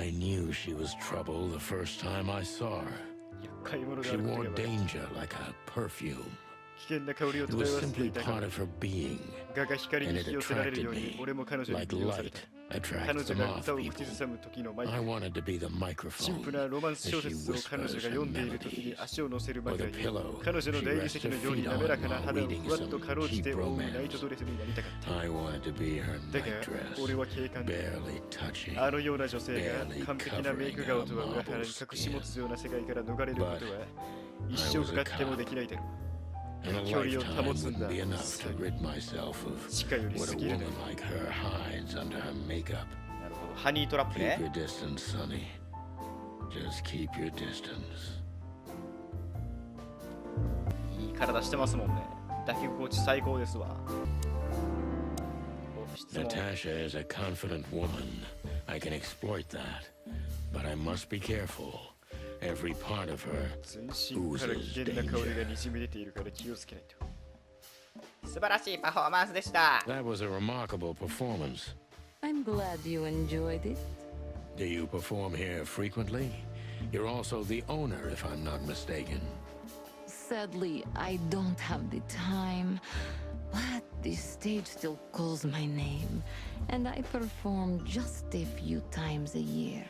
I knew she was trouble the first time I saw her. 厄介者であ She ること wore が分かる danger like a perfume. 危険な香りを It 漂 was わせて simply いたが part of her being, 蛾が光に and 引 it き寄せられる attracted ように me 俺も彼女に like 引き寄せれ light た。 attracts 彼 the 女が moth 歌を口 people. ずさむ時のマイク、 I wanted to be the 陳腐 microphone なロマンス as 小 she 説を彼女 whispers が her 読んでいる時に melodies. 足を乗せるマ Or リ the アに pillow 彼女の she 大理 rests 石 her のように feet 滑ら on かな while 肌を reading ふわっとかろうじ some て cheap 覆うナイトドレ romance. スになりたかった I wanted to be her だが nightdress, 俺は警官で barely touching, あのような女性が barely 完璧なメイク covering 顔 her とは裏腹 marble に隠し持 skin. つような世界から逃れることは But 一生かかってもできないだろう And a 距離を保 lifetime つんだ wouldn't be enough to rid myself of 地下より what 過 a ぎるだろ woman like her hides under her makeup. なるほどハニートラップ Keep ね your distance, Sonny. Just keep your distance. いい体してますもんね抱き心地最高ですわお質問 Natasha is a confident woman. I can exploit that. But I must be careful. Every part of her 全身から危険な香りがにじみ出ているから気をつけないと素晴らしいパフォーマンスでした That was a remarkable performance. I'm glad you enjoyed it. Do you perform here frequently? You're also the owner, if I'm not mistaken. Sadly, I don't have the time, but this stage still calls my name, and I perform just a few times a year,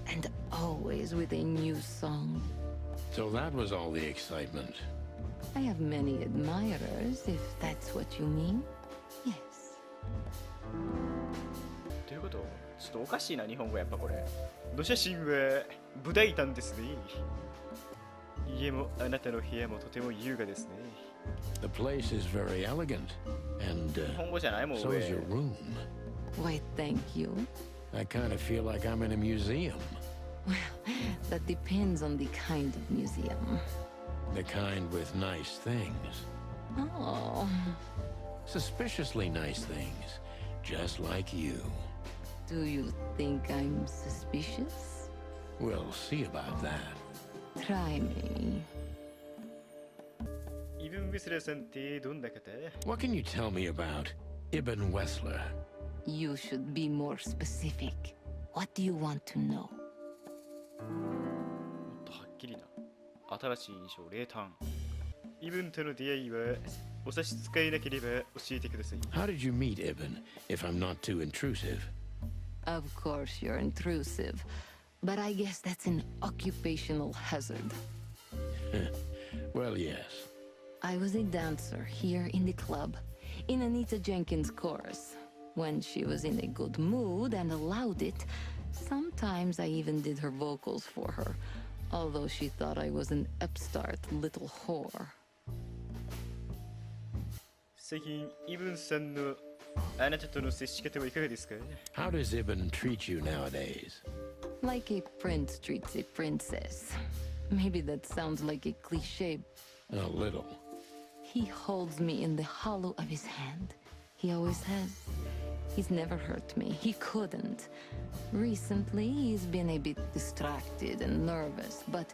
and always with a new song. So that was all the excitement. I have many admirers, if that's what you mean. Yes. ということちょっとおかしいな日本語やっぱこれの写真は武大胆ですね家もあなたの部屋もとても優雅ですね The place is very elegant, and 日本語じゃないもん so 上 is your room. Why, thank you. I kind of feel like I'm in a museum. Well, that depends on the kind of museum. The kind with nice things. Oh, Suspiciously nice things. Just like you. do you think I'm suspicious? We'll see about that. Try me. イブン・ウェスラーさんってどんな方 What can you tell me about Ibn Wessler? You should be more specific. What do you want to know? もっとはっきりな新しい印象冷淡イブンとの出会いはお差し支えなければ教えてください How did you meet Ibn, if I'm not too intrusive? Of course you're intrusive, but I guess that's an occupational hazard. Well, yes. I was a dancer here in the club, in Anita Jenkins' chorus. When she was in a good mood and allowed it, sometimes I even did her vocals for her, although she thought I was an upstart little whore. 最近イブンさんのあなたとの接し方はいかがですか How does Ibn treat you nowadays? Like a prince treats a princess. Maybe that sounds like a cliché. A little. He holds me in the hollow of his hand. He always has. He's never hurt me. He couldn't. Recently, he's been a bit distracted and nervous, but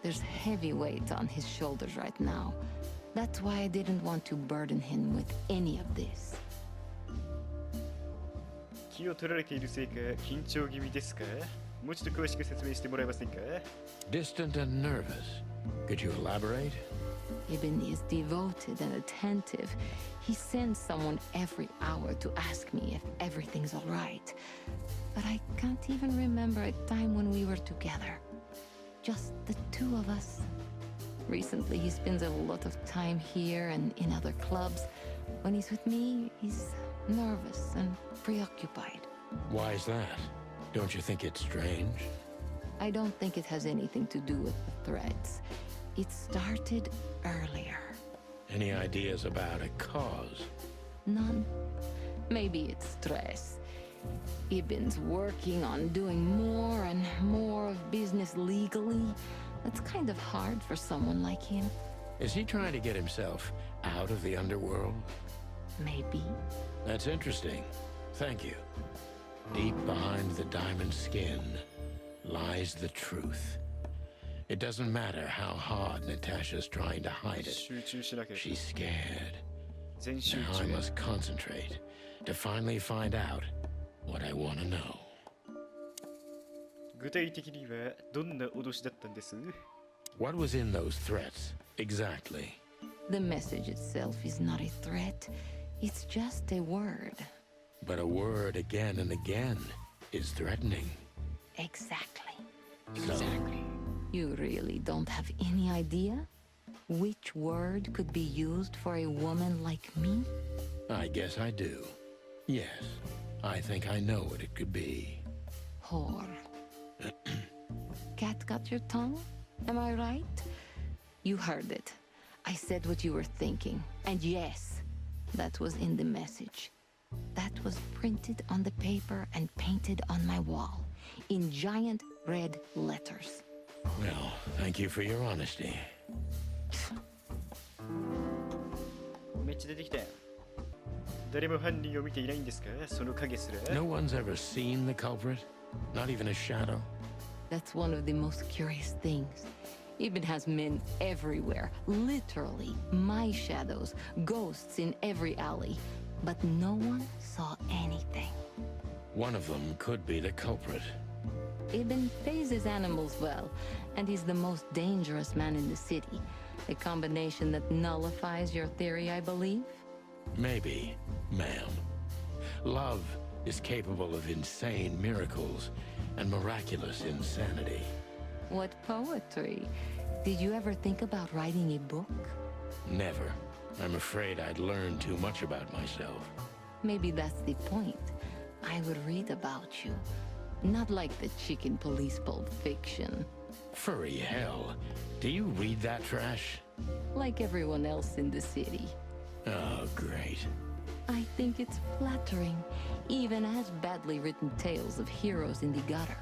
there's heavy weight on his shoulders right now. That's why I didn't want to burden him with any of this. 気を取られているせいか緊張気味ですかもうちょっと詳しく説明してもらえませんか Distant and nervous. Could you elaborate? Ibn is devoted and attentive. He sends someone every hour to ask me if everything's all right. But I can't even remember a time when we were together. Just the two of us. Recently, he spends a lot of time here and in other clubs. When he's with me, he's nervous and preoccupied. Why is that? Don't you think it's strange? I don't think it has anything to do with the threats. It started earlier. Any ideas about a cause? None. Maybe it's stress. Ibn's working on doing more and more of business legally. That's kind of hard for someone like him. Is he trying to get himself out of the underworld? Maybe. That's interesting. Thank you. Deep behind the diamond skin lies the truth. It doesn't matter how hard Natasha's trying to hide it. 集中しなきゃ She's scared. 全集 Now I 中 must concentrate to finally find out what I want to know. 具体的にはどんな脅しだったんです？ What was in those threats, exactly? The message itself is not a threat. It's just a word. But a word again and again is threatening. Exactly. Exactly. You really don't have any idea which word could be used for a woman like me? I guess I do. Yes, I think I know what it could be. Whore. Cat got your tongue? Am I right? You heard it. I said what you were thinking. And yes, that was in the message. That was printed on the paper and painted on my wall in giant red letters. Well, thank you for your honesty. めっちゃ出てきたよ。誰も犯人を見ていないんですか？その影すら。No one's ever seen the culprit? Not even a shadow? That's one of the most curious things. Even has men everywhere, literally, my shadows, ghosts in every alley. But no one saw anything. One of them could be the culprit. Ibn pays his animals well, and he's the most dangerous man in the city. A combination that nullifies your theory, I believe? Maybe, ma'am. Love is capable of insane miracles and miraculous insanity. What poetry. Did you ever think about writing a book? Never. I'm afraid I'd learn too much about myself. Maybe that's the point. I would read about you. Not like the chicken police Pulp Fiction. Furry hell. Do you read that trash? Like everyone else in the city. Oh, great. I think it's flattering, even as badly written tales of heroes in the gutter.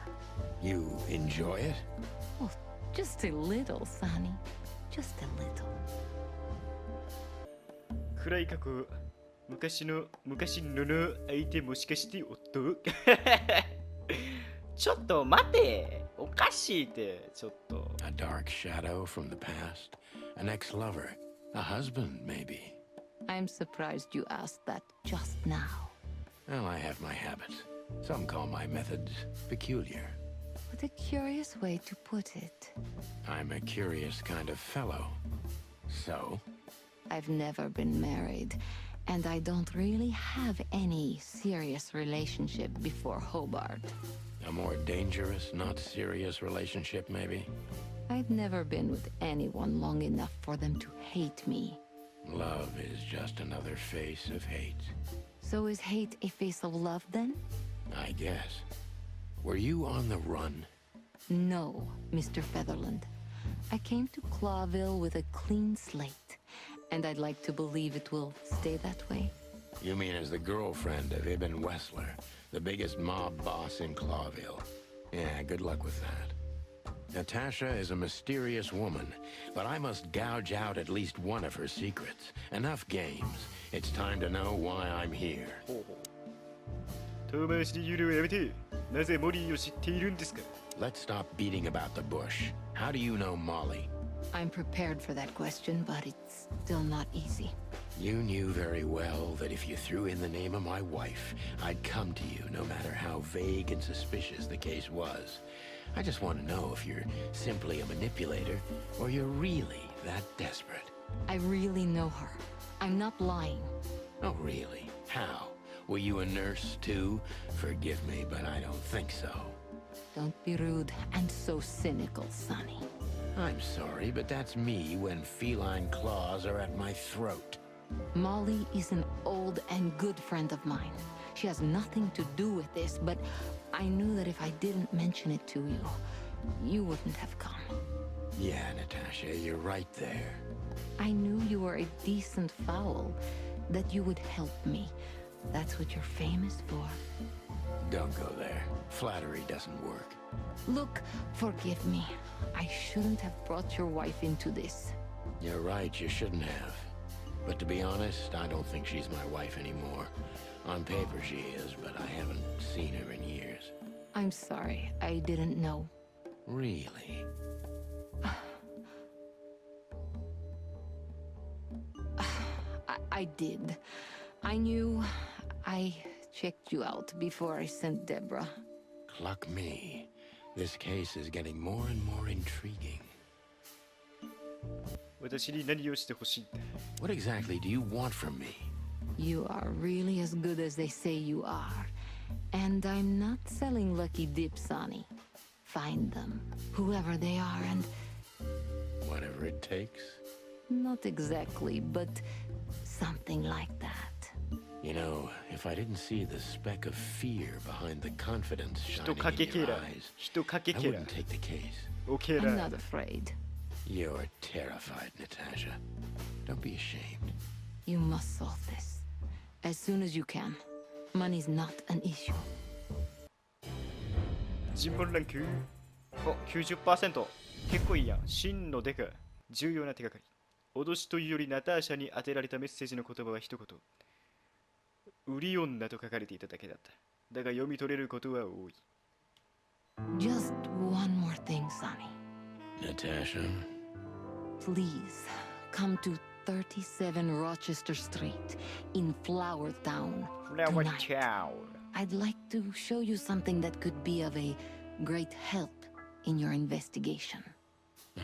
You enjoy it? Oh, just a little, Sonny. Just a little. 暗い過去、昔の相手もしかして夫ちょっと待て、おかしいって、ちょっと。A dark shadow from the past? An ex-lover? A husband, maybe? I'm surprised you asked that just now. Well, I have my habits. Some call my methods peculiar. What a curious way to put it. I'm a curious kind of fellow. So? I've never been married, and I don't really have any serious relationship before Hobart. A more dangerous, not serious relationship, maybe? I've never been with anyone long enough for them to hate me. Love is just another face of hate. So is hate a face of love then? I guess. Were you on the run? No, Mr. Featherland. I came to Clawville with a clean slate, and I'd like to believe it will stay that way. You mean as the girlfriend of Ibn Wessler, the biggest mob boss in Clawville? Yeah, good luck with that. Natasha is a mysterious woman, but I must gouge out at least one of her secrets. Enough games. It's time to know why I'm here. 遠回しに言うのはやめて。なぜモリーを知っているんですか？ Let's stop beating about the bush. How do you know Molly? I'm prepared for that question, but it's still not easy. You knew very well that if you threw in the name of my wife, I'd come to you no matter how vague and suspicious the case was. I just want to know if you're simply a manipulator or you're really that desperate. I really know her. I'm not lying. Oh, really? How? Were you a nurse, too? Forgive me, but I don't think so. Don't be rude and so cynical, Sonny. I'm sorry, but that's me when feline claws are at my throat. Molly is an old and good friend of mine. She has nothing to do with this, but I knew that if I didn't mention it to you, you wouldn't have come. Yeah, Natasha, you're right there. I knew you were a decent fowl, that you would help me. That's what you're famous for. Don't go there. Flattery doesn't work. Look, forgive me. I shouldn't have brought your wife into this. You're right, you shouldn't have. But to be honest, I don't think she's my wife anymore. On paper she is, but I haven't seen her in years. I'm sorry, I didn't know. Really? I did. I knew. I checked you out before I sent Deborah. Cluck me. This case is getting more and more intriguing. 私に何をしてほしいんだ。 What exactly do you want from me? You are really as good as they say you are. And I'm not selling lucky dips, Sonny. Find them, whoever they are, and Whatever it takes? not exactly, but something like that. You know, if I didn't see the speck of fear behind the confidence 人 shining かけ in キ your ラ eyes, 人かけ I キラ wouldn't take the case. オケ I'm ラ not afraid. You're terrified, Natasha. Don't be ashamed. You must solve this as soon as you can. Money's not an issue. 尋問ランクお 90%。 結構いいやん。真のデカ。重要な手がかり。脅しというよりナターシャに当てられたメッセージの言葉は一言。売り女と書かれていただけだった。だが読み取れることは多い。 Just one more thing, Sonny. Natasha? Please come to 37 Rochester Street in Flower Town Flower tonight. Town. I'd like to show you something that could be of a great help in your investigation.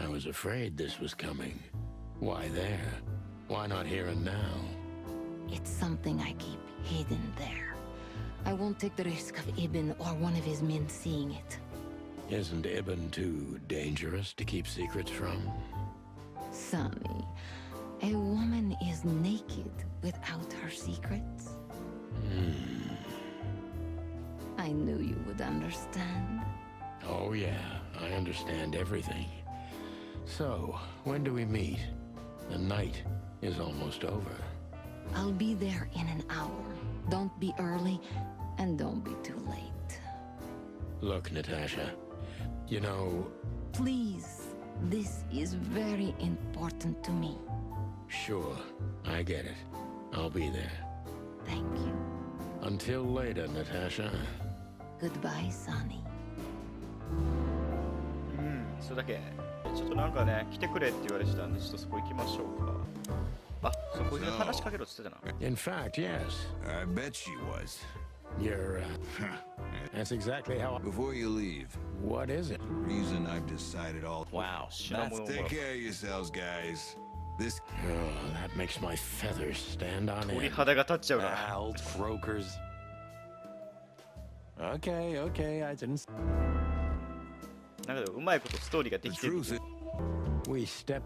I was afraid this was coming. Why there? Why not here and now? It's something I keep hidden there. I won't take the risk of Ibn or one of his men seeing it. Isn't Ibn too dangerous to keep secrets from? Sonny, a woman is naked without her secrets. I knew you would understand. Oh yeah, I understand everything. So, when do we meet? The night is almost over. I'll be there in an hour. Don't be early, and don't be too late. Look, Natasha, you know, Please, this is very important to me. sure, I get it. I'll be there. Thank you. Until later, Natasha. Goodbye, Sonny. それだけ。ちょっとなんかね、来てくれって言われてたんで、ちょっとそこ行きましょうか。あ、そこで話しかけろって言ってたな。 In fact, yes. I bet she was. You're, that's exactly how Before you leave, What is it? reason I've decided all. Wow. 品物をもら Take う。 care of yourselves, guys. This Oh, that makes my feathers stand on 鳥 end. 肌が立っちゃうな。 Ah, old croakers. Okay, okay, I didn't. なんかでもうまいことストーリーがで the きてる。 truth is We step...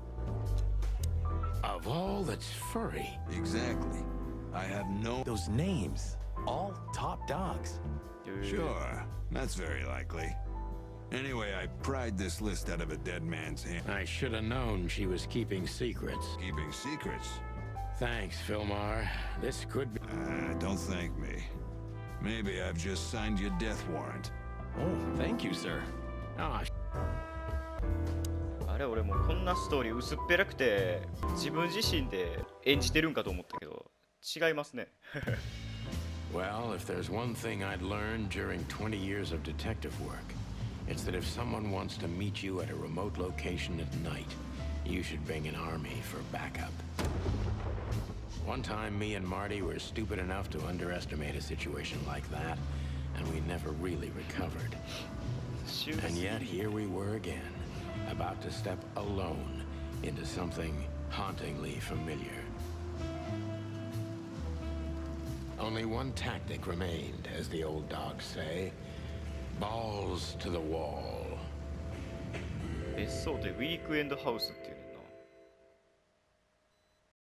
Of all that's furry. exactly. I have no. Those names, all top dogs. Sure, that's very likely. Anyway, I pried this list out of a dead man's hand. I should have known she was keeping secrets. Keeping secrets. Thanks, Philmar. This could be... Don't thank me. Maybe I've just signed your death warrant. Oh, thank you, sir. Ah, あれ俺もうこんなストーリー薄っぺらくて自分自身で演じてるんかと思ったけど違いますね。 well, if there's one thing I'd learned during 20 years of detective work, it's that if someone wants to meet you at a remote location at night, you should bring an army for backup. One time, me and Marty were stupid enough to underestimate a situation like that, and we never really recovered. And yet, here we were again, about to step alone into something hauntingly familiar. Only one tactic remained, as the old dogs say. Balls to the wall. 別荘でウィークエンドハウスっていうね。